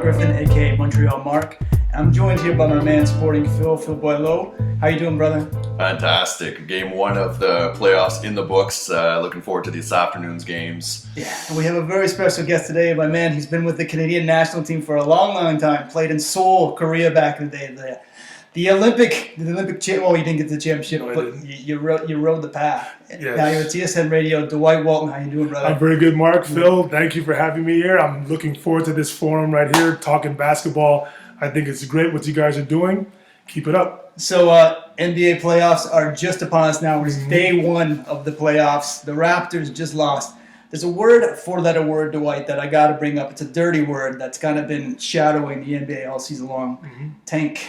Griffin, aka Montreal Marc. I'm joined here by my man sporting Phil Boileau. How you doing, brother? Fantastic. Game one of the playoffs in the books. Looking forward to this afternoon's games. Yeah, and we have a very special guest today. My man, he's been with the Canadian national team for a long time. Played in Seoul, Korea back in the day. The Olympic well, you didn't get the championship, but you rode the path. Yes. Now you're at TSN Radio. Dwight, Walton, how you doing, brother? I'm very good, Marc. Phil, thank you for having me here. I'm looking forward to this forum right here, talking basketball. I think it's great what you guys are doing. Keep it up. So NBA playoffs are just upon us now. It's day one of the playoffs. The Raptors just lost. There's a word, four-letter word, Dwight, that I got to bring up. It's a dirty word that's kind of been shadowing the NBA all season long. Tank.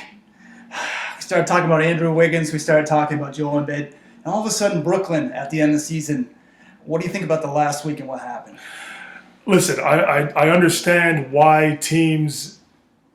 We started talking about Andrew Wiggins. We started talking about Joel Embiid. And all of a sudden, Brooklyn at the end of the season. What do you think about the last week and what happened? Listen, I understand why teams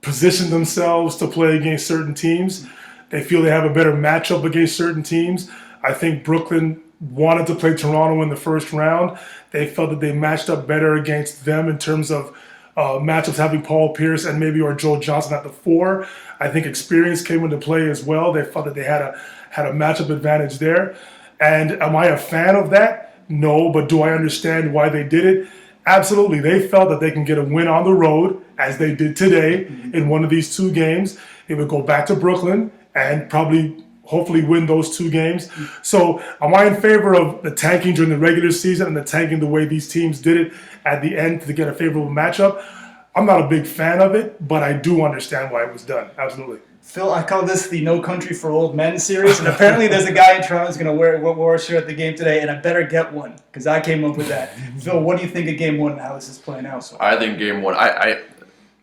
position themselves to play against certain teams. They feel they have a better matchup against certain teams. I think Brooklyn wanted to play Toronto in the first round. They felt that they matched up better against them in terms of matchups having Paul Pierce and maybe or Joe Johnson at the 4. I think experience came into play as well. They felt that they had a matchup advantage there. And am I a fan of that? No, but do I understand why they did it? Absolutely. They felt that they can get a win on the road, as they did today in one of these two games. They would go back to Brooklyn and hopefully win those two games. So am I in favor of the tanking during the regular season and the tanking the way these teams did it at the end to get a favorable matchup? I'm not a big fan of it, but I do understand why it was done. Absolutely. Phil, I call this the No Country for Old Men series, and apparently there's a guy in Toronto who's going to wear a shirt at the game today, and I better get one because I came up with that. Phil, what do you think of Game 1 and how this is playing out? So I think Game 1,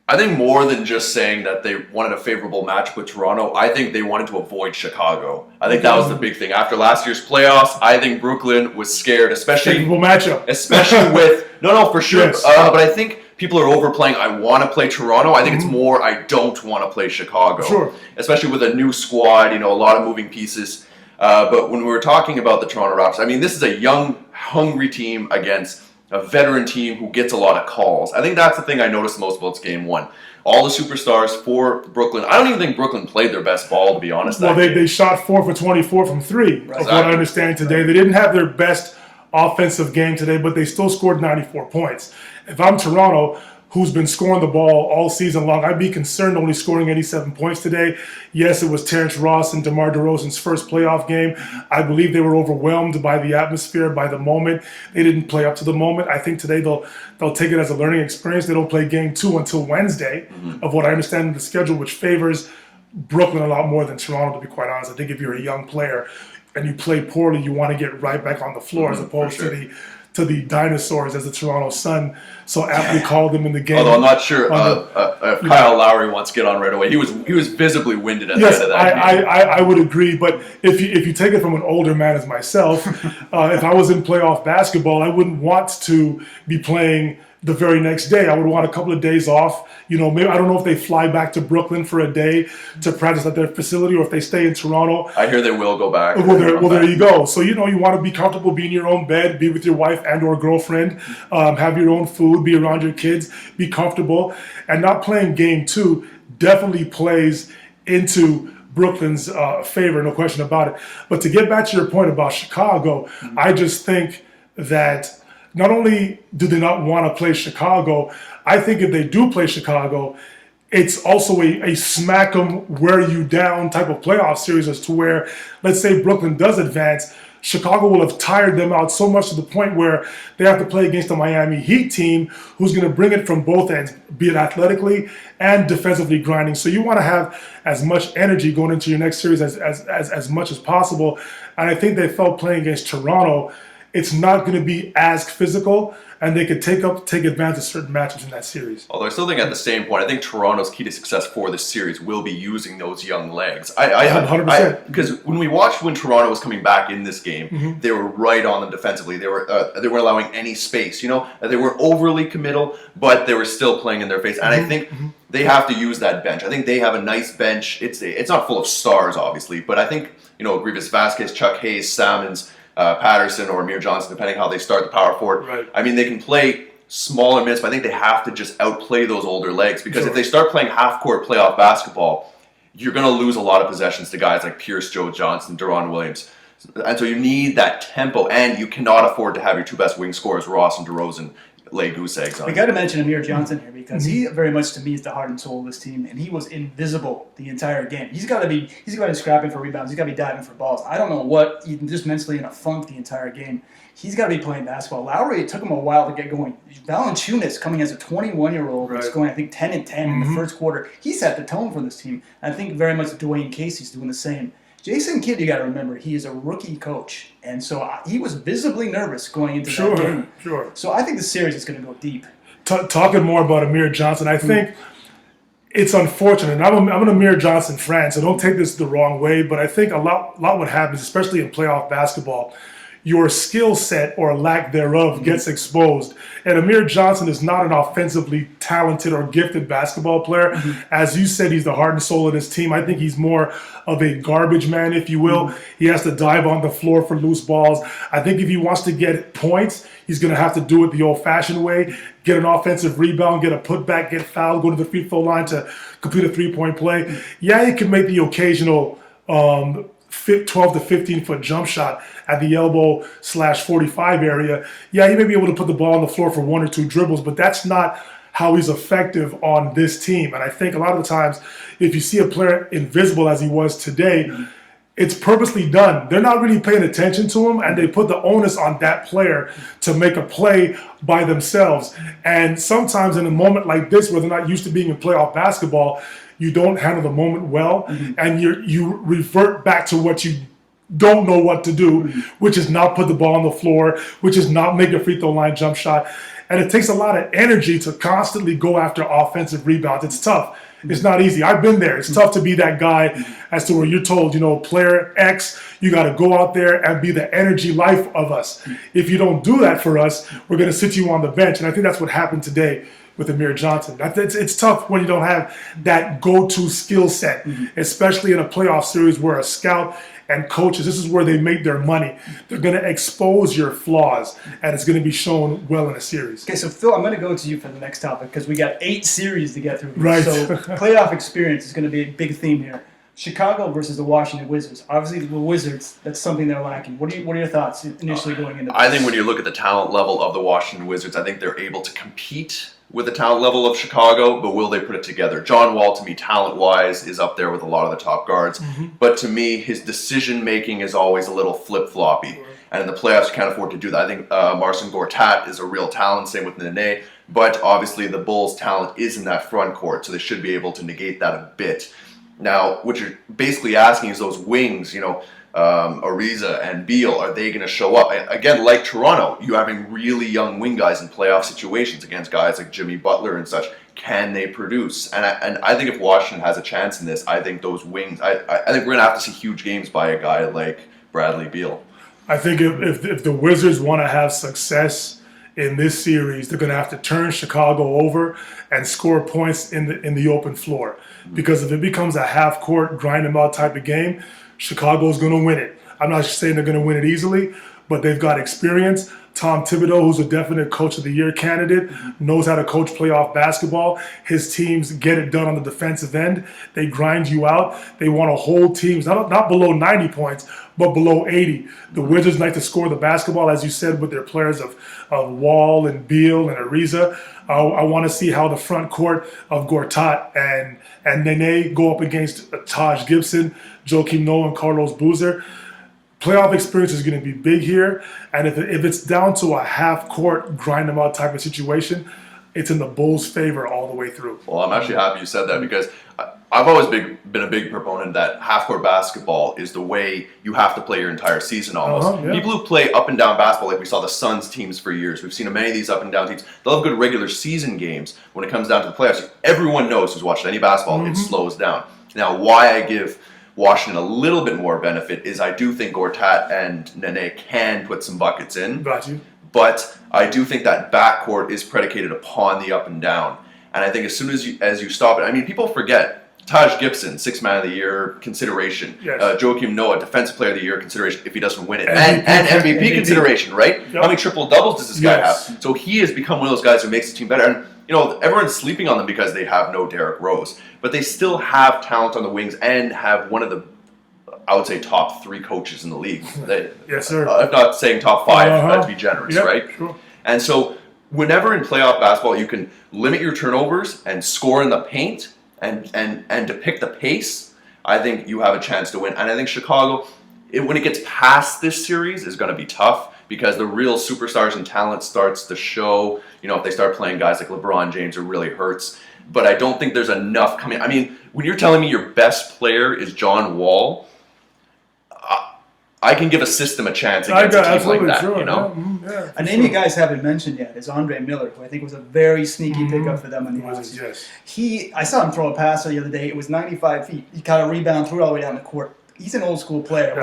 I think more than just saying that they wanted a favorable matchup with Toronto, I think they wanted to avoid Chicago. I think that was the big thing. After last year's playoffs, I think Brooklyn was scared, especially favorable matchup. Especially with no, for sure. Yes. But I think people are overplaying. I want to play Toronto. I think it's more I don't want to play Chicago. Sure. Especially with a new squad, a lot of moving pieces. But when we were talking about the Toronto Raptors, I mean, this is a young, hungry team against a veteran team who gets a lot of calls. I think that's the thing I noticed most about Game 1. All the superstars for Brooklyn. I don't even think Brooklyn played their best ball, to be honest. Well, they shot 4 for 24 from 3, of what I understand today. They didn't have their best offensive game today, but they still scored 94 points. If I'm Toronto, who's been scoring the ball all season long, I'd be concerned only scoring 87 points today. Yes, it was Terrence Ross and DeMar DeRozan's first playoff game. I believe they were overwhelmed by the atmosphere, by the moment. They didn't play up to the moment. I think today they'll take it as a learning experience. They don't play Game 2 until Wednesday, of what I understand in the schedule, which favors Brooklyn a lot more than Toronto, to be quite honest. I think if you're a young player and you play poorly, you want to get right back on the floor as opposed to the dinosaurs, as the Toronto Sun so aptly called them in the game. Although I'm not sure if Kyle Lowry wants to get on right away. He was visibly winded at the end of that game. I would agree, but if you take it from an older man as myself, if I was in playoff basketball, I wouldn't want to be playing the very next day. I would want a couple of days off. Maybe I don't know if they fly back to Brooklyn for a day to practice at their facility, or if they stay in Toronto. I hear they will go back. Well, there you go. So, you want to be comfortable, be in your own bed, be with your wife and or girlfriend, have your own food, be around your kids, be comfortable. And not playing Game 2 definitely plays into Brooklyn's favor, no question about it. But to get back to your point about Chicago, I just think that not only do they not want to play Chicago, I think if they do play Chicago, it's also a smack 'em, wear you down type of playoff series, as to where, let's say Brooklyn does advance, Chicago will have tired them out so much to the point where they have to play against a Miami Heat team who's going to bring it from both ends, be it athletically and defensively grinding. So you want to have as much energy going into your next series as much as possible. And I think they felt playing against Toronto, it's not going to be as physical, and they could take advantage of certain matchups in that series. Although I still think at the same point, I think Toronto's key to success for this series will be using those young legs. 100%. Because when Toronto was coming back in this game, they were right on them defensively. They weren't allowing any space. They weren't overly committal, but they were still playing in their face. And I think they have to use that bench. I think they have a nice bench. It's not full of stars, obviously, but I think Grievous Vasquez, Chuck Hayes, Salmons, Patterson or Amir Johnson, depending how they start the power forward. Right. I mean, they can play smaller minutes, but I think they have to just outplay those older legs, because if they start playing half-court playoff basketball, you're going to lose a lot of possessions to guys like Pierce, Joe Johnson, Deron Williams. And so you need that tempo, and you cannot afford to have your two best wing scorers, Ross and DeRozan, lay goose eggs on. We got to mention Amir Johnson here, because he very much to me is the heart and soul of this team, and he was invisible the entire game. He's got to be scrapping for rebounds. He's got to be diving for balls. I don't know what, just mentally in a funk the entire game. He's got to be playing basketball. Lowry, it took him a while to get going. Valanciunas coming as a 21-year-old, right, going I think 10-10 in the first quarter. He set the tone for this team. I think very much Dwayne Casey's doing the same. Jason Kidd, you got to remember, he is a rookie coach, and so he was visibly nervous going into that game. Sure. So I think the series is going to go deep. Talking more about Amir Johnson, I think it's unfortunate. I'm an Amir Johnson fan, so don't take this the wrong way, but I think a lot what happens, especially in playoff basketball, your skill set or lack thereof gets exposed. And Amir Johnson is not an offensively talented or gifted basketball player. As you said, he's the heart and soul of this team. I think he's more of a garbage man, if you will. He has to dive on the floor for loose balls. I think if he wants to get points, he's going to have to do it the old-fashioned way, get an offensive rebound, get a putback, get fouled, go to the free throw line to complete a three-point play. Yeah, he can make the occasional 12 to 15-foot jump shot at the elbow/45 area. Yeah, he may be able to put the ball on the floor for one or two dribbles, but that's not how he's effective on this team. And I think a lot of the times, if you see a player invisible as he was today, it's purposely done. They're not really paying attention to him, and they put the onus on that player to make a play by themselves. And sometimes in a moment like this, where they're not used to being in playoff basketball, you don't handle the moment well, and you revert back to what you don't know what to do, which is not put the ball on the floor, which is not make a free throw line jump shot. And it takes a lot of energy to constantly go after offensive rebounds. It's tough. It's not easy. I've been there. It's tough to be that guy as to where you're told, player X, you got to go out there and be the energy life of us. If you don't do that for us, we're going to sit you on the bench. And I think that's what happened today with Amir Johnson. It's tough when you don't have that go-to skill set, especially in a playoff series where a scout and coaches, this is where they make their money. They're going to expose your flaws, and it's going to be shown well in a series. Okay, so Phil, I'm going to go to you for the next topic, because we got 8 series to get through. Right. So playoff experience is going to be a big theme here. Chicago versus the Washington Wizards. Obviously, the Wizards, that's something they're lacking. What are your thoughts initially going into this? I think when you look at the talent level of the Washington Wizards, I think they're able to compete with the talent level of Chicago, but will they put it together? John Wall, to me, talent-wise, is up there with a lot of the top guards. But to me, his decision-making is always a little flip-floppy. And in the playoffs, you can't afford to do that. I think Marcin Gortat is a real talent, same with Nene. But obviously, the Bulls' talent is in that front court, so they should be able to negate that a bit. Now, what you're basically asking is those wings, Ariza and Beal, are they going to show up? Again, like Toronto, you having really young wing guys in playoff situations against guys like Jimmy Butler and such. Can they produce? And I think if Washington has a chance in this, I think those wings, I think we're going to have to see huge games by a guy like Bradley Beal. I think if the Wizards want to have success in this series, they're going to have to turn Chicago over and score points in the open floor. Because if it becomes a half-court, grind-them-out type of game, Chicago's going to win it. I'm not saying they're going to win it easily, but they've got experience. Tom Thibodeau, who's a definite Coach of the Year candidate, knows how to coach playoff basketball. His teams get it done on the defensive end. They grind you out. They want to hold teams, not below 90 points, but below 80. The Wizards like to score the basketball, as you said, with their players of Wall and Beal and Ariza. I want to see how the front court of Gortat and Nene go up against Taj Gibson, Joakim Noah, and Carlos Boozer. Playoff experience is going to be big here, and if it's down to a half-court, grind-them-out type of situation, it's in the Bulls' favor all the way through. Well, I'm actually happy you said that, because I've always been a big proponent that half-court basketball is the way you have to play your entire season almost. Yeah. People who play up-and-down basketball, like we saw the Suns teams for years, we've seen many of these up-and-down teams, they'll have good regular season games. When it comes down to the playoffs, everyone knows who's watched any basketball, it slows down. Now, why I give Washington a little bit more benefit is I do think Gortat and Nene can put some buckets in. Got you. But I do think that backcourt is predicated upon the up and down. And I think as soon as you stop it, I mean, people forget Taj Gibson, Sixth Man of the Year consideration. Yes. Joakim Noah, Defensive Player of the Year consideration if he doesn't win it. MVP. And MVP consideration, right? Yep. How many triple doubles does this guy Yes. have? So he has become one of those guys who makes the team better. And, everyone's sleeping on them because they have no Derrick Rose. But they still have talent on the wings and have one of the, I would say, top 3 coaches in the league. Yes, sir. I'm not saying top 5, to be generous, Yep, right? Sure. And so whenever in playoff basketball you can limit your turnovers and score in the paint and depict the pace, I think you have a chance to win. And I think Chicago, when it gets past this series, is going to be tough because the real superstars and talent starts to show. If they start playing guys like LeBron James, it really hurts. But I don't think there's enough coming. I mean, when you're telling me your best player is John Wall, I can give a system a chance against a team like that, sure. Yeah, A name you guys haven't mentioned yet is Andre Miller, who I think was a very sneaky pickup for them in the offseason. Yes. I saw him throw a pass the other day. It was 95 feet. He caught a rebound, threw it all the way down the court. He's an old school player.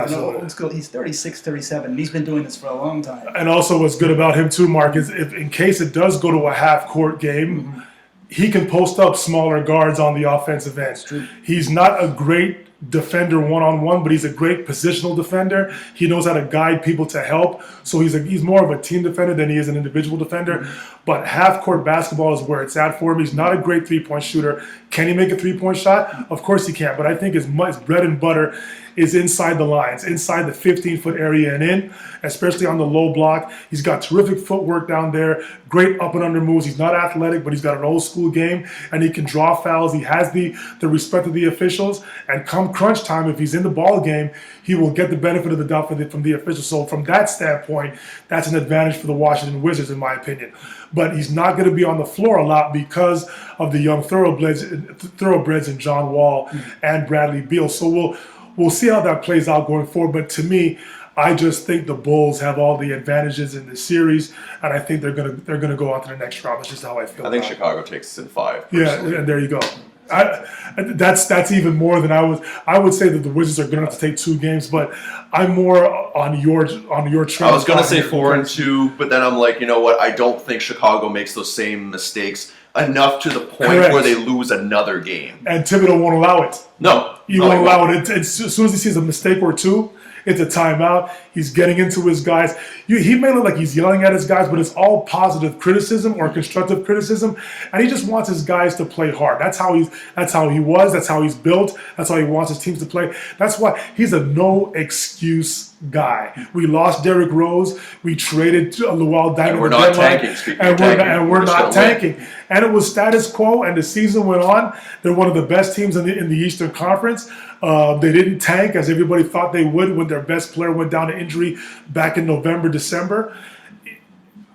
He's 36, 37, and he's been doing this for a long time. And also what's good about him too, Marc, is if in case it does go to a half-court game, he can post up smaller guards on the offensive end. He's not a great defender one-on-one, but he's a great positional defender. He knows how to guide people to help. So he's more of a team defender than he is an individual defender. But half-court basketball is where it's at for him. He's not a great three-point shooter. Can he make a three-point shot? Of course he can. But I think his bread and butter is inside the lines, inside the 15-foot area and in, especially on the low block. He's got terrific footwork down there, great up and under moves. He's not athletic, but he's got an old school game, and he can draw fouls. He has the respect of the officials, and come crunch time, if he's in the ball game, he will get the benefit of the doubt from the officials. So from that standpoint, that's an advantage for the Washington Wizards, in my opinion. But he's not going to be on the floor a lot because of the young thoroughbreds in John Wall and Bradley Beal. So we'll see how that plays out going forward. But to me, I just think the Bulls have all the advantages in the series, and I think they're gonna go on to the next round. That's just how I feel. I think Chicago takes it in 5. Yeah, and there you go. That's even more than I would say that the Wizards are going to have to take 2 games, but I'm more on your train. I was going to say 4-2, but then I'm like, you know what? I don't think Chicago makes those same mistakes enough to the point where they lose another game. And Thibodeau won't allow it. No. He won't allow it. As soon as he sees a mistake or two, it's a timeout. He's getting into his guys. He may look like he's yelling at his guys, but it's all positive criticism or constructive criticism, and he just wants his guys to play hard. That's how he was. That's how he's built. That's how he wants his teams to play. That's why he's a no excuse guy. We lost Derrick Rose. We traded Luol Deng. And we're not tanking. And we're not tanking. And it was status quo, and the season went on. They're one of the best teams in the Eastern Conference. They didn't tank as everybody thought they would when their best player went down to injury back in November, December.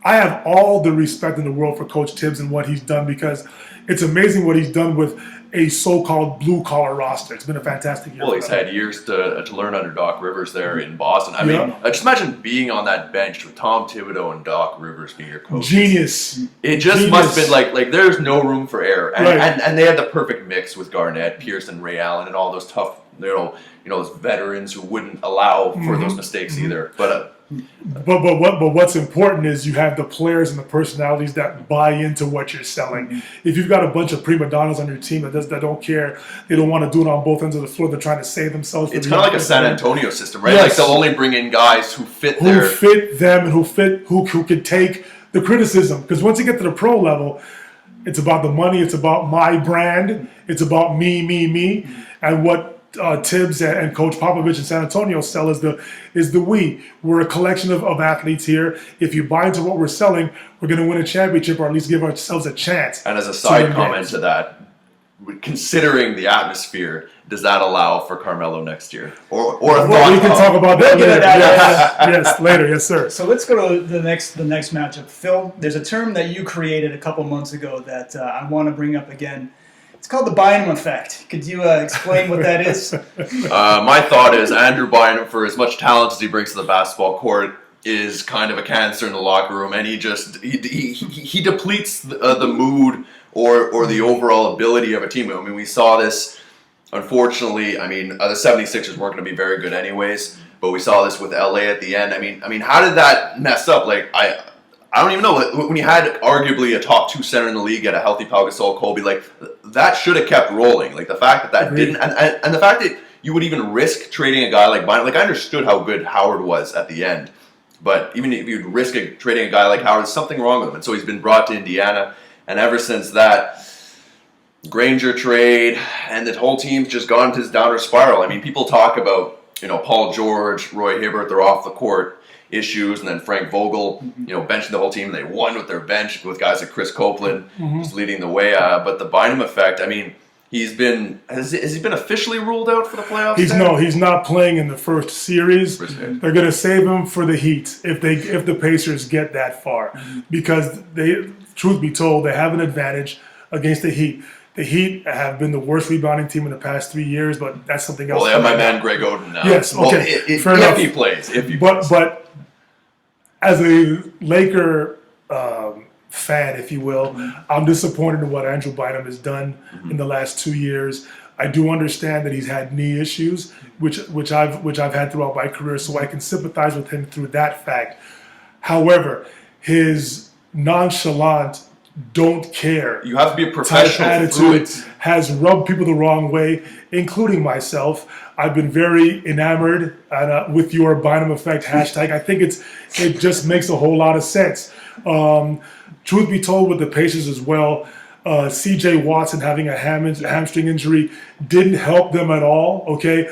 I have all the respect in the world for Coach Tibbs and what he's done, because it's amazing what he's done with a so-called blue-collar roster. It's been a fantastic year. Well, he's had years to learn under Doc Rivers there in Boston. I mean, just imagine being on that bench with Tom Thibodeau and Doc Rivers being your coach. Genius. It just must have been like there's no room for error. And they had the perfect mix with Garnett, Pearson, Ray Allen, and all those tough, those veterans who wouldn't allow for those mistakes either. But what's important is you have the players and the personalities that buy into what you're selling. If you've got a bunch of prima donnas on your team that don't care, they don't want to do it on both ends of the floor, they're trying to save themselves. It's kind of like a San Antonio system, right? Yes. Like they'll only bring in guys who fit them and who can take the criticism. Because once you get to the pro level, it's about the money, it's about my brand, it's about me, and what Tibbs and Coach Popovich in San Antonio sell is the we. We're a collection of athletes here. If you buy into what we're selling, we're going to win a championship, or at least give ourselves a chance. And as a side comment to that, considering the atmosphere, does that allow for Carmelo next year? Or we can talk about that later. Yes, later. Yes, sir. So let's go to the next matchup. Phil, there's a term that you created a couple months ago that I want to bring up again. It's called the Bynum effect. Could you explain what that is? My thought is Andrew Bynum, for as much talent as he brings to the basketball court, is kind of a cancer in the locker room, and he depletes the mood or the overall ability of a team. I mean, we saw this, unfortunately. I mean, the 76ers weren't going to be very good anyways, but we saw this with LA at the end. I mean, how did that mess up? Like, I don't even know. When you had arguably a top 2 center in the league at a healthy Pau Gasol, Kobe, like that should have kept rolling. Like the fact that Agreed. didn't, and the fact that you would even risk trading a guy like Bynum. Like I understood how good Howard was at the end, but even if you'd risk trading a guy like Howard, there's something wrong with him. And so he's been brought to Indiana, and ever since that Granger trade, and the whole team's just gone into this downward spiral. I mean, people talk about Paul George, Roy Hibbert, they're off the court issues, and then Frank Vogel, benching the whole team. And they won with their bench with guys like Chris Copeland, who's leading the way. But the Bynum effect, I mean, has he been officially ruled out for the playoffs? He's not playing in the first series. They're going to save him for the Heat if the Pacers get that far, because truth be told, they have an advantage against the Heat. The Heat have been the worst rebounding team in the past 3 years, but that's something else. Well, they have my man Greg Oden now. Yes, okay, fair enough. If he plays. But as a Laker fan, if you will, I'm disappointed in what Andrew Bynum has done in the last 2 years. I do understand that he's had knee issues, which I've had throughout my career, so I can sympathize with him through that fact. However, his nonchalant, don't care, you have to be a professional attitude has rubbed people the wrong way, including myself. I've been very enamored with your Bynum effect hashtag. I think it just makes a whole lot of sense. Truth be told, with the Pacers as well, C.J. Watson having a hamstring injury didn't help them at all. Okay,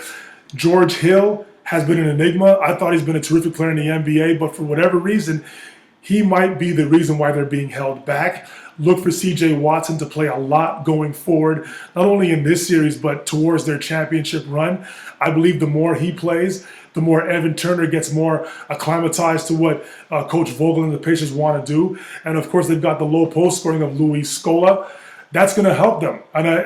George Hill has been an enigma. I thought he's been a terrific player in the NBA, but for whatever reason, he might be the reason why they're being held back. Look for C.J. Watson to play a lot going forward, not only in this series, but towards their championship run. I believe the more he plays, the more Evan Turner gets more acclimatized to what Coach Vogel and the Pacers want to do. And, of course, they've got the low post scoring of Luis Scola. That's going to help them. And I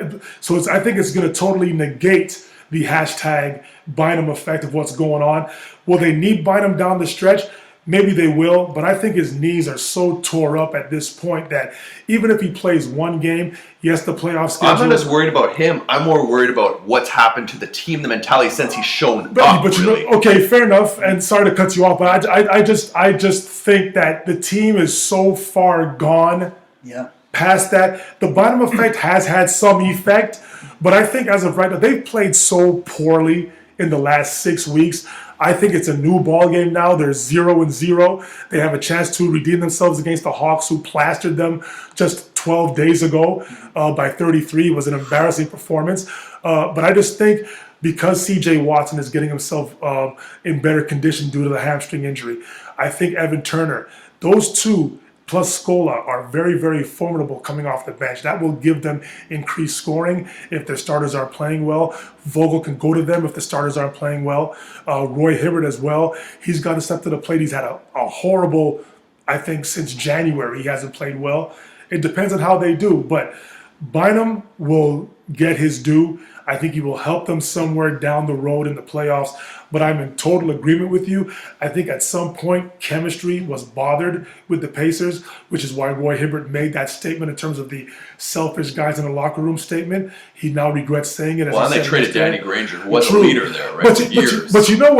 think it's going to totally negate the hashtag Bynum effect of what's going on. Will they need Bynum down the stretch? Maybe they will, but I think his knees are so tore up at this point that even if he plays one game, yes, the playoff schedule. I'm not as worried about him. I'm more worried about what's happened to the team, the mentality since he's shown up. But okay, fair enough. And sorry to cut you off, but I just think that the team is so far gone. Yeah. Past that, the Bynum effect has had some effect, but I think as of right now, they've played so poorly in the last 6 weeks. I think it's a new ball game now. They're 0-0. They have a chance to redeem themselves against the Hawks, who plastered them just 12 days ago by 33. It was an embarrassing performance. But I just think because C.J. Watson is getting himself in better condition due to the hamstring injury, I think Evan Turner, those two plus Scola are very, very formidable coming off the bench. That will give them increased scoring if their starters are playing well. Vogel can go to them if the starters aren't playing well. Roy Hibbert as well. He's got to step to the plate. He's had a horrible, I think, since January. He hasn't played well. It depends on how they do. But Bynum will get his due. I think he will help them somewhere down the road in the playoffs. But I'm in total agreement with you. I think at some point chemistry was bothered with the Pacers, which is why Roy Hibbert made that statement in terms of the selfish guys in the locker room statement. He now regrets saying it. Well, and they traded Danny Granger, who was a leader there, right? But you know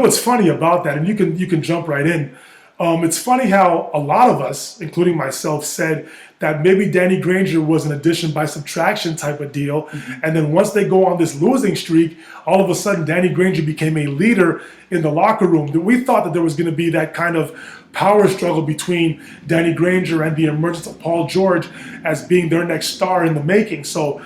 what's funny about that, and you can jump right in. It's funny how a lot of us, including myself, said that maybe Danny Granger was an addition by subtraction type of deal. Mm-hmm. And then once they go on this losing streak, all of a sudden Danny Granger became a leader in the locker room. We thought that there was going to be that kind of power struggle between Danny Granger and the emergence of Paul George as being their next star in the making. So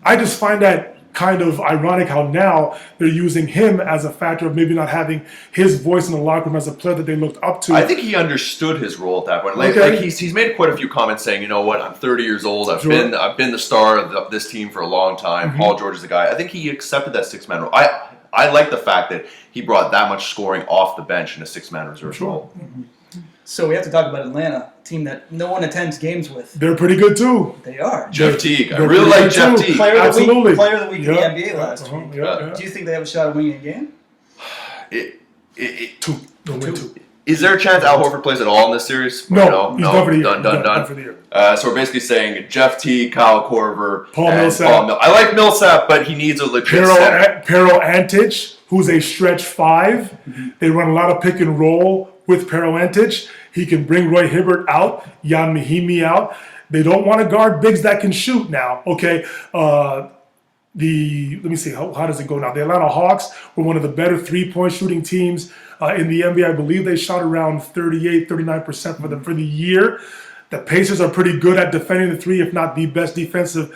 I just find that kind of ironic how now they're using him as a factor of maybe not having his voice in the locker room as a player that they looked up to. I think he understood his role at that point. Like he's made quite a few comments saying, you know what, I'm 30 years old. I've been the star of this team for a long time. Mm-hmm. Paul George is the guy. I think he accepted that six-man role. I like the fact that he brought that much scoring off the bench in a six-man reserve role. Mm-hmm. So we have to talk about Atlanta, a team that no one attends games with. They're pretty good too. They are. Jeff Teague. I really like Jeff Teague. Player of the week in the NBA last week. Yeah. Do you think they have a shot of winning a game? Two. Is there a chance Al Horford plays at all in this series? No. He's done for the year. Done for the year. So we're basically saying Jeff Teague, Kyle Korver, Paul Millsap. I like Millsap, but he needs a legit center. Pero Antich, who's a stretch five. Mm-hmm. They run a lot of pick and roll with Pero Antich. He can bring Roy Hibbert out, Jan Mahimi out. They don't want to guard bigs that can shoot now. Okay. Let me see, how does it go now? The Atlanta Hawks were one of the better three-point shooting teams in the NBA. I believe they shot around 39% for the year. The Pacers are pretty good at defending the three, if not the best defensive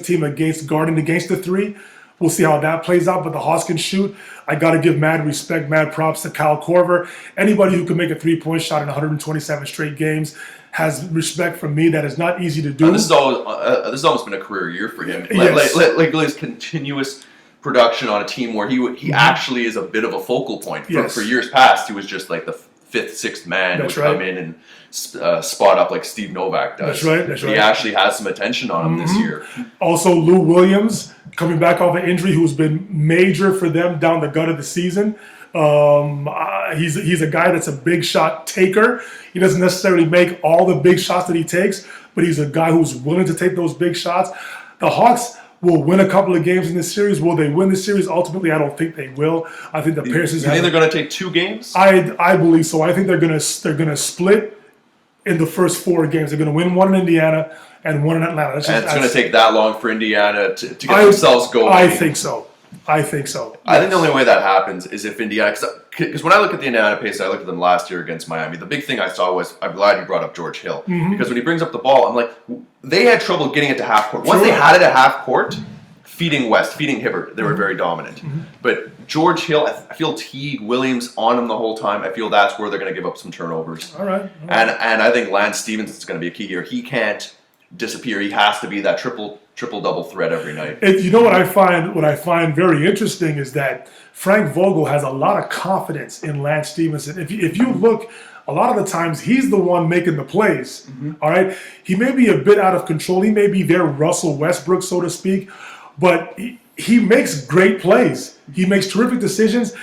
team against the three. We'll see how that plays out, but the Hawks can shoot. I got to give mad respect, mad props to Kyle Korver. Anybody who can make a three-point shot in 127 straight games has respect from me. That is not easy to do. This has almost been a career year for him. Yes. Like his continuous production on a team where he actually is a bit of a focal point. For years past, he was just like the fifth, sixth man who would come in and spot up like Steve Novak does. That's right. He actually has some attention on him this year. Also, Lou Williams, coming back off an injury, who's been major for them down the gut of the season. He's a guy that's a big shot taker. He doesn't necessarily make all the big shots that he takes, but he's a guy who's willing to take those big shots. The Hawks will win a couple of games in this series. Will they win the series? Ultimately, I don't think they will. I think the Pacers. You think they're going to take 2 games? I believe so. I think they're going to split in the first 4 games. They're going to win one in Indiana and one in Atlanta. And it's going to take that long for Indiana to get themselves going. I think so. I think the only way that happens is if Indiana, because when I look at the Indiana Pacers, I looked at them last year against Miami. The big thing I saw was, I'm glad you brought up George Hill, because when he brings up the ball, I'm like, they had trouble getting it to half court. Once they had it at half court, feeding Hibbert, they were very dominant. But George Hill, I feel Teague, Williams on him the whole time. I feel that's where they're going to give up some turnovers. All right. And I think Lance Stephenson is going to be a key here. He can't disappear. He has to be that triple-double threat every night. You know what I find very interesting is that Frank Vogel has a lot of confidence in Lance Stephenson. If you look, a lot of the times he's the one making the plays. All right, he may be a bit out of control. He may be their Russell Westbrook, so to speak, but he makes great plays. He makes terrific decisions.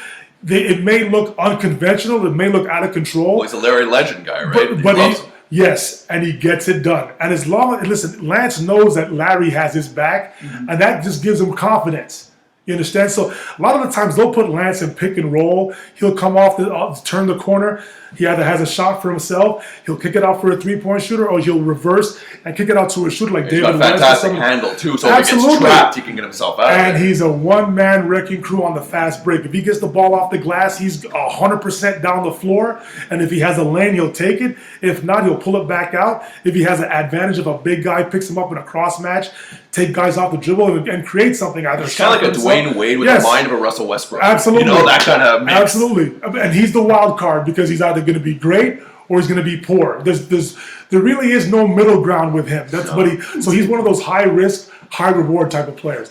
It may look unconventional. It may look out of control. Well, he's a Larry Legend guy, right? But yes, and he gets it done. And Lance knows that Larry has his back, and that just gives him confidence. You understand? So a lot of the times they'll put Lance in pick and roll. He'll come off turn the corner. He either has a shot for himself, he'll kick it out for a three-point shooter, or he'll reverse and kick it out to a shooter like David West. He's got a fantastic handle too, so if he gets trapped, he can get himself out. And he's a one-man wrecking crew on the fast break. If he gets the ball off the glass, he's 100% down the floor. And if he has a lane, he'll take it. If not, he'll pull it back out. If he has an advantage of a big guy, picks him up in a cross match, take guys off the dribble and create something. Either he's kind of like a Dwayne Wade with the mind of a Russell Westbrook. Absolutely. You know, that kind of mix. Absolutely. And he's the wild card because he's either going to be great or he's going to be poor. There really is no middle ground with him. So he's one of those high risk, high reward type of players.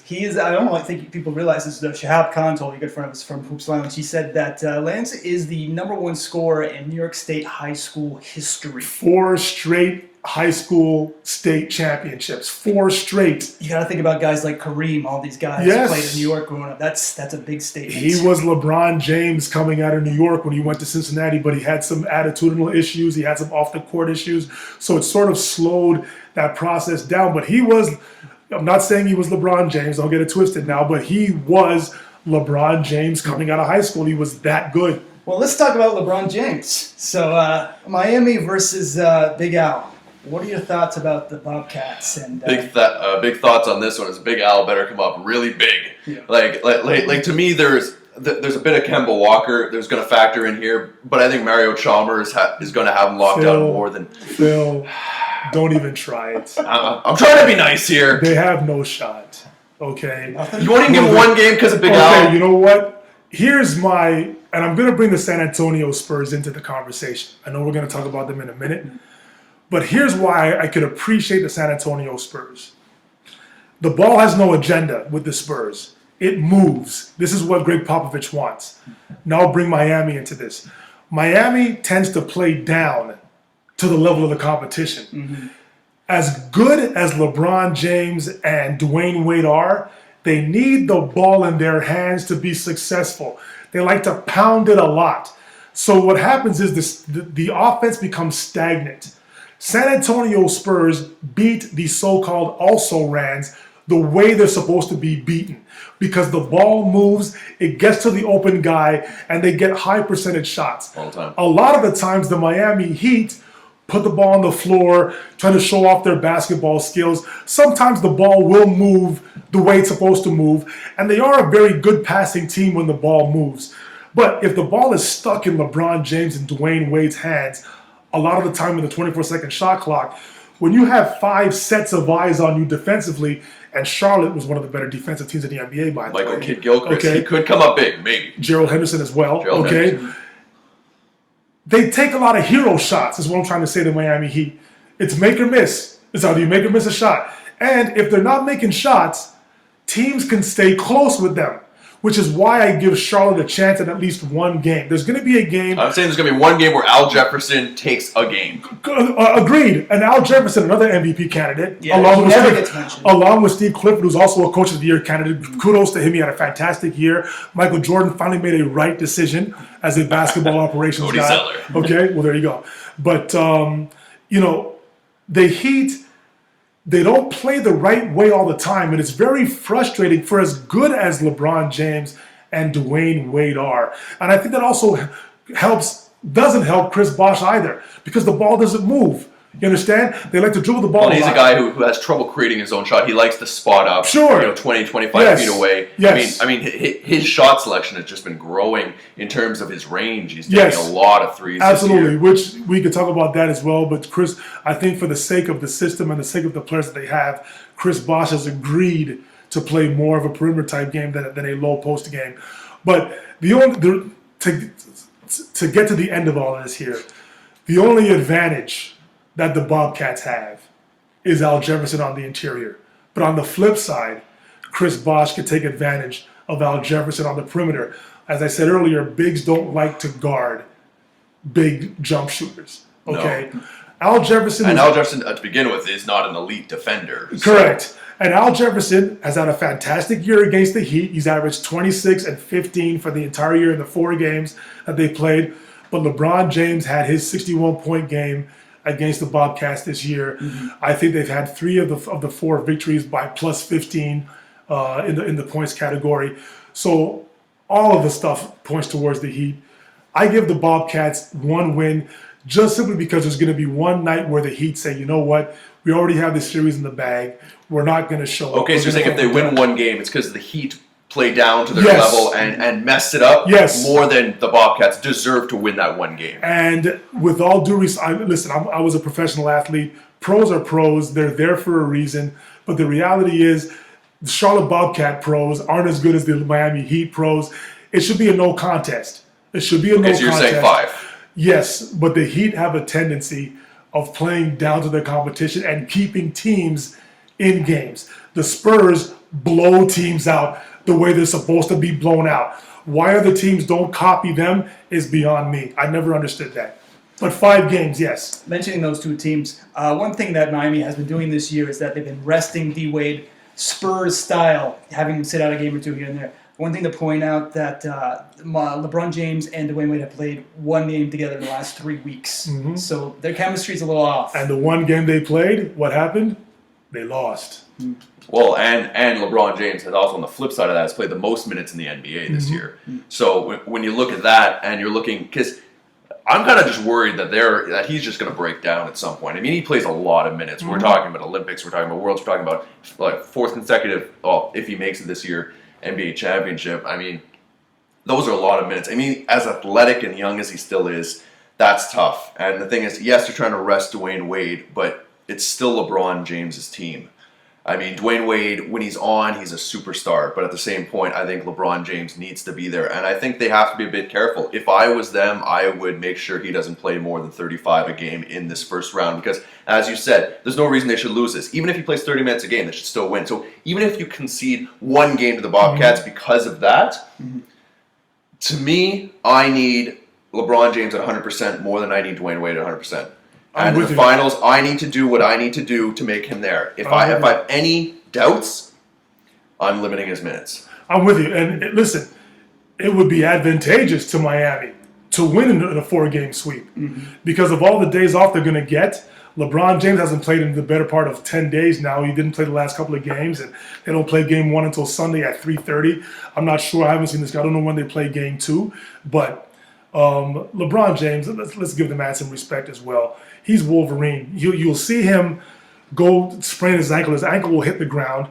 He is. I think people realize this. Shahab Khan told me, a good friend of us from Hoops Lounge. He said that Lance is the #1 scorer in New York State high school history. 4 straight high school state championships. 4 straight. You got to think about guys like Kareem. All these guys who played in New York growing up. That's a big statement. He was LeBron James coming out of New York when he went to Cincinnati, but he had some attitudinal issues. He had some off the court issues, so it sort of slowed that process down. But I'm not saying he was LeBron James. Don't get it twisted now, but he was LeBron James coming out of high school. He was that good. Well, let's talk about LeBron James. So Miami versus Big Al. What are your thoughts about the Bobcats? And big thoughts on this one is Big Al better come up really big. Yeah. Like to me, there's a bit of Kemba Walker. There's going to factor in here, but I think Mario Chalmers is going to have him locked down more than Phil. Don't even try it. I'm trying to be nice here. They have no shot. Okay. You won't even give him one game because of Big Al. Okay. You know what? And I'm going to bring the San Antonio Spurs into the conversation. I know we're going to talk about them in a minute. But here's why I could appreciate the San Antonio Spurs. The ball has no agenda with the Spurs. It moves. This is what Greg Popovich wants. Now bring Miami into this. Miami tends to play down to the level of the competition. As good as LeBron James and Dwayne Wade are, they need the ball in their hands to be successful. They like to pound it a lot. So what happens is the offense becomes stagnant. San Antonio Spurs beat the so-called also-rans the way they're supposed to be beaten. Because the ball moves, it gets to the open guy, and they get high percentage shots. All the time. A lot of the times, the Miami Heat put the ball on the floor, trying to show off their basketball skills. Sometimes the ball will move the way it's supposed to move, and they are a very good passing team when the ball moves. But if the ball is stuck in LeBron James and Dwayne Wade's hands, a lot of the time in the 24-second shot clock, when you have 5 sets of eyes on you defensively, and Charlotte was one of the better defensive teams in the NBA, by the way. Michael Kidd-Gilchrist, he could come up big, maybe. Gerald Henderson as well, Gerald Henderson. They take a lot of hero shots, is what I'm trying to say to Miami Heat. It's make or miss. It's either you make or miss a shot. And if they're not making shots, teams can stay close with them, which is why I give Charlotte a chance at least one game. There's going to be a game. I'm saying there's going to be one game where Al Jefferson takes a game. Agreed. And Al Jefferson, another MVP candidate, Yeah, along with Steve Clifford, who's also a Coach of the Year candidate. Kudos to him. He had a fantastic year. Michael Jordan finally made a right decision as a basketball operations Cody guy. Zeller. Okay, well, there you go. But, the Heat, they don't play the right way all the time, and it's very frustrating for as good as LeBron James and Dwayne Wade are. And I think that also doesn't help Chris Bosh either, because the ball doesn't move. You understand? They like to dribble the ball. Well, he's a guy who has trouble creating his own shot. He likes to spot up, Sure. 20, 25 feet away. Yes. I mean, his shot selection has just been growing in terms of his range. He's taking a lot of threes. Absolutely, which we could talk about that as well. But Chris, I think for the sake of the system and the sake of the players that they have, Chris Bosh has agreed to play more of a perimeter type game than a low post game. But to get to the end of all of this here, the only advantage that the Bobcats have is Al Jefferson on the interior. But on the flip side, Chris Bosh could take advantage of Al Jefferson on the perimeter. As I said earlier, bigs don't like to guard big jump shooters. Okay? No. Al Jefferson to begin with, is not an elite defender. Correct. So. And Al Jefferson has had a fantastic year against the Heat. He's averaged 26 and 15 for the entire year in the 4 games that they played. But LeBron James had his 61-point game against the Bobcats this year. Mm-hmm. I think they've had 3 of the 4 victories by plus 15 in the points category. So all of the stuff points towards the Heat. I give the Bobcats 1 win just simply because there's going to be one night where the Heat say, you know what, we already have this series in the bag. We're not going to show up. Okay, so you're saying if they win one game, it's because the Heat play down to their Yes. level and messed it up Yes. more than the Bobcats deserve to win that one game. And with all due respect, listen, I was a professional athlete. Pros are pros. They're there for a reason. But the reality is the Charlotte Bobcat pros aren't as good as the Miami Heat pros. It should be a no contest. It should be a no contest. So you're saying 5. Yes, but the Heat have a tendency of playing down to their competition and keeping teams in games. The Spurs blow teams out the way they're supposed to be blown out. Why other teams don't copy them is beyond me. I never understood that. But 5 games, yes. Mentioning those 2 teams, one thing that Miami has been doing this year is that they've been resting D-Wade Spurs style, having him sit out a game or 2 here and there. One thing to point out that LeBron James and Dwayne Wade have played 1 game together in the last 3 weeks. Mm-hmm. So their chemistry's a little off. And the 1 game they played, what happened? They lost. Mm-hmm. Well, and LeBron James has also, on the flip side of that, has played the most minutes in the NBA this year. So when you look at that and you're looking, because I'm kind of just worried that he's just going to break down at some point. I mean, he plays a lot of minutes. We're talking about Olympics, we're talking about Worlds, we're talking about like 4th consecutive, if he makes it this year, NBA championship. I mean, those are a lot of minutes. I mean, as athletic and young as he still is, that's tough. And the thing is, yes, they're trying to rest Dwayne Wade, but it's still LeBron James's team. I mean, Dwayne Wade, when he's on, he's a superstar. But at the same point, I think LeBron James needs to be there. And I think they have to be a bit careful. If I was them, I would make sure he doesn't play more than 35 a game in this first round. Because, as you said, there's no reason they should lose this. Even if he plays 30 minutes a game, they should still win. So even if you concede 1 game to the Bobcats because of that, to me, I need LeBron James at 100% more than I need Dwayne Wade at 100%. And in the finals, I need to do what I need to do to make him there. If I have any doubts, I'm limiting his minutes. I'm with you. And listen, it would be advantageous to Miami to win in a 4-game sweep because of all the days off they're going to get. LeBron James hasn't played in the better part of 10 days now. He didn't play the last couple of games, and they don't play game 1 until Sunday at 3:30. I'm not sure. I haven't seen this guy. I don't know when they play game 2. But LeBron James, let's give the man some respect as well. He's Wolverine. You'll see him go sprain his ankle. His ankle will hit the ground.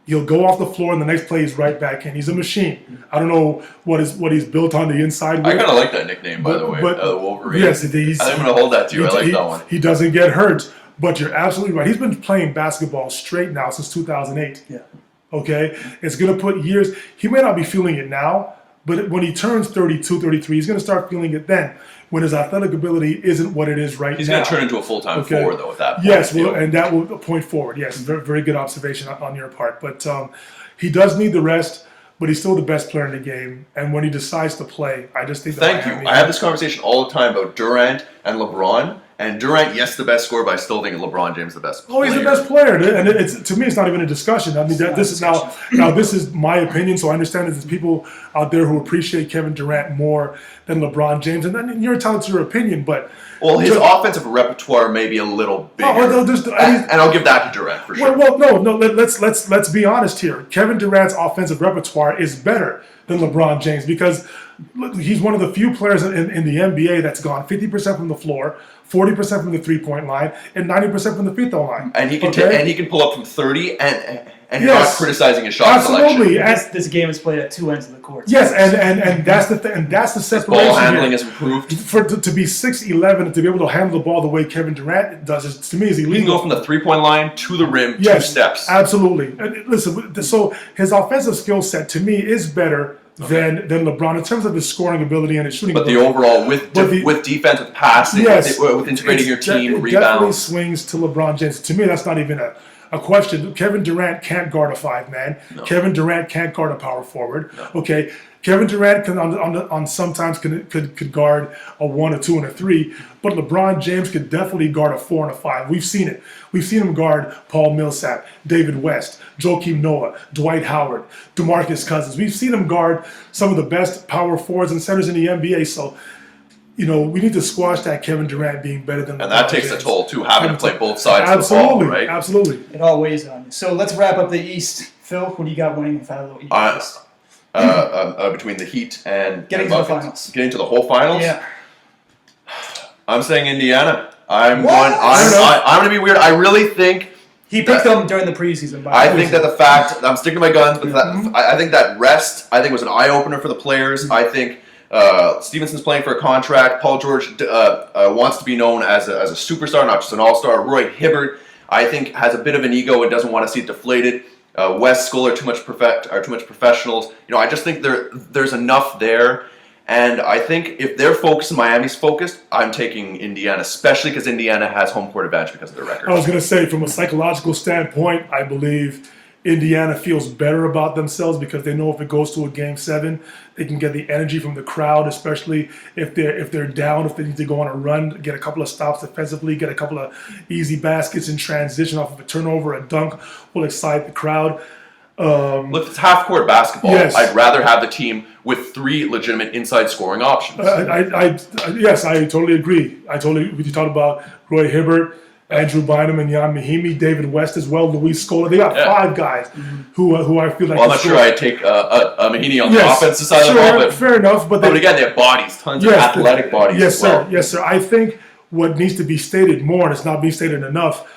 He'll go off the floor, and the next play he's right back in. He's a machine. I don't know what he's built on the inside with. I kind of like that nickname, by the way, the Wolverine. Yes, I'm going to hold that to you. I like that one. He doesn't get hurt, but you're absolutely right. He's been playing basketball straight now since 2008. Yeah. Okay? It's going to put years. He may not be feeling it now, but when he turns 32, 33, he's going to start feeling it then, when his athletic ability isn't what it is right now. He's going to turn into a full-time forward, though, at that point. Yes, well, and that will point forward. Yes, very, very good observation on your part. But he does need the rest, but he's still the best player in the game. And when he decides to play, I just think Thank you. I have this conversation all the time about Durant and LeBron. And Durant, yes, the best scorer, but I still think LeBron James is the best player. Oh, he's the best player, and to me, it's not even a discussion. I mean, this is now this is my opinion, so I understand that there's people out there who appreciate Kevin Durant more than LeBron James, and then you're entitled to your opinion. But his offensive repertoire may be a little bigger, and I'll give that to Durant for sure. Well, no. Let's be honest here. Kevin Durant's offensive repertoire is better than LeBron James because he's one of the few players in the NBA that's gone 50% from the floor, 40% from the 3-point line, and 90% from the free throw line. And he can pull up from 30, and he's not criticizing his shot absolutely. selection. This game is played at two ends of the court. Yes, and that's the separation. Ball handling has improved. To be 6'11" and to be able to handle the ball the way Kevin Durant does, to me, is illegal. He can go from the 3-point line to the rim, 2 steps. Absolutely. And listen, so his offensive skill set to me is better than LeBron in terms of his scoring ability and his shooting ability. But the overall, with defense, with passing, with integrating your team, it rebounds. definitely swings to LeBron James. To me, that's not even a question. Kevin Durant can't guard a 5-man. No. Kevin Durant can't guard a power forward. No. Okay, Kevin Durant can on sometimes could guard a 1, a 2, and a 3, but LeBron James could definitely guard a 4 and a 5. We've seen it. We've seen him guard Paul Millsap, David West, Joakim Noah, Dwight Howard, DeMarcus Cousins. We've seen him guard some of the best power forwards and centers in the NBA. So, we need to squash that Kevin Durant being better than LeBron. And that takes a toll too, having to play both sides of the ball, right? Absolutely. It all weighs on you. So let's wrap up the East. Phil, who do you got winning the Final East? Between the Heat and getting to the finals. Getting to the whole finals? Yeah. I'm saying Indiana. I'm going to be weird. I really think he picked them during the preseason. I think that the fact I'm sticking to my guns, but I think that rest was an eye opener for the players. I think Stephenson's playing for a contract. Paul George wants to be known as a superstar, not just an all-star. Roy Hibbert, I think, has a bit of an ego and doesn't want to see it deflated. West School are too much professionals. I just think there's enough there. And I think if they're focused and Miami's focused, I'm taking Indiana, especially because Indiana has home court advantage because of their record. I was going to say, from a psychological standpoint, I believe Indiana feels better about themselves because they know if it goes to a Game 7, they can get the energy from the crowd, especially if they're down, if they need to go on a run, get a couple of stops defensively, get a couple of easy baskets in transition off of a turnover, a dunk will excite the crowd. Look, it's half-court basketball. Yes. I'd rather have the team with 3 legitimate inside scoring options. Yes, I totally agree. You talked about Roy Hibbert, Andrew Bynum, and Jan Mahimi, David West as well, Luis Scola. They got 5 guys who I feel like. Well, I'm not sure I'd take Mahimi on the offensive side of the ball, but fair enough. But again, they have bodies, tons of athletic bodies. Yes, as well. sir. Yes, sir. I think what needs to be stated more, and it's not being stated enough.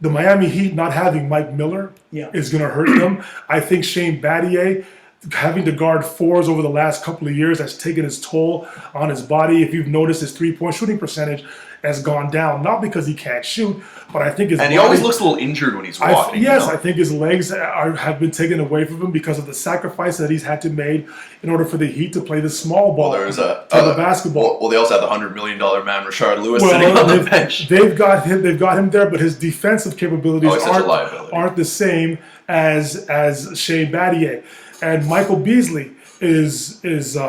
The Miami Heat not having Mike Miller is going to hurt them. I think Shane Battier having to guard 4s over the last couple of years has taken its toll on his body. If you've noticed, his 3-point shooting percentage has gone down, not because he can't shoot, but I think his body, he always looks a little injured when he's walking. I think his legs have been taken away from him because of the sacrifice that he's had to make in order for the Heat to play the small ball the basketball. Well, they also have the $100 million man, Rashard Lewis, sitting on the bench. They've got him there, but his defensive capabilities aren't the same as Shane Battier. And Michael Beasley, is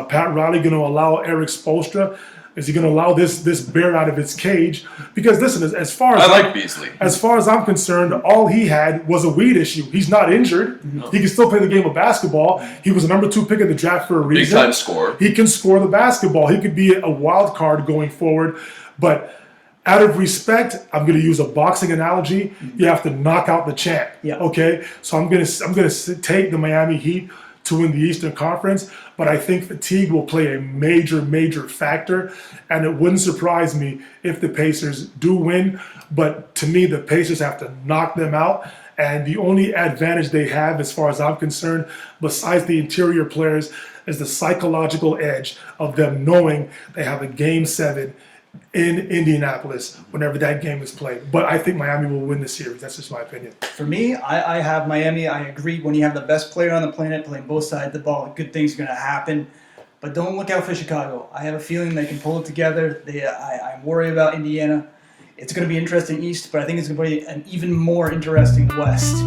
Pat Riley going to allow Eric Spoelstra? Is he going to allow this bear out of its cage? Because listen, as far as I like Beasley. As far as I'm concerned, all he had was a weed issue. He's not injured. No. He can still play the game of basketball. He was a number 2 pick in the draft for a reason. Big time scorer. He can score the basketball. He could be a wild card going forward. But out of respect, I'm going to use a boxing analogy. You have to knock out the champ. Yeah. Okay. So I'm going to take the Miami Heat to win the Eastern Conference, but I think fatigue will play a major factor, and it wouldn't surprise me if the Pacers do win. But to me, the Pacers have to knock them out, and the only advantage they have, as far as I'm concerned, besides the interior players, is the psychological edge of them knowing they have a Game 7 in Indianapolis whenever that game is played. But I think Miami will win the series. That's just my opinion. For me, I have Miami. I agree. When you have the best player on the planet playing both sides of the ball, good things are going to happen. But don't look out for Chicago. I have a feeling they can pull it together. I'm worried about Indiana. It's going to be interesting East, but I think it's going to be an even more interesting West.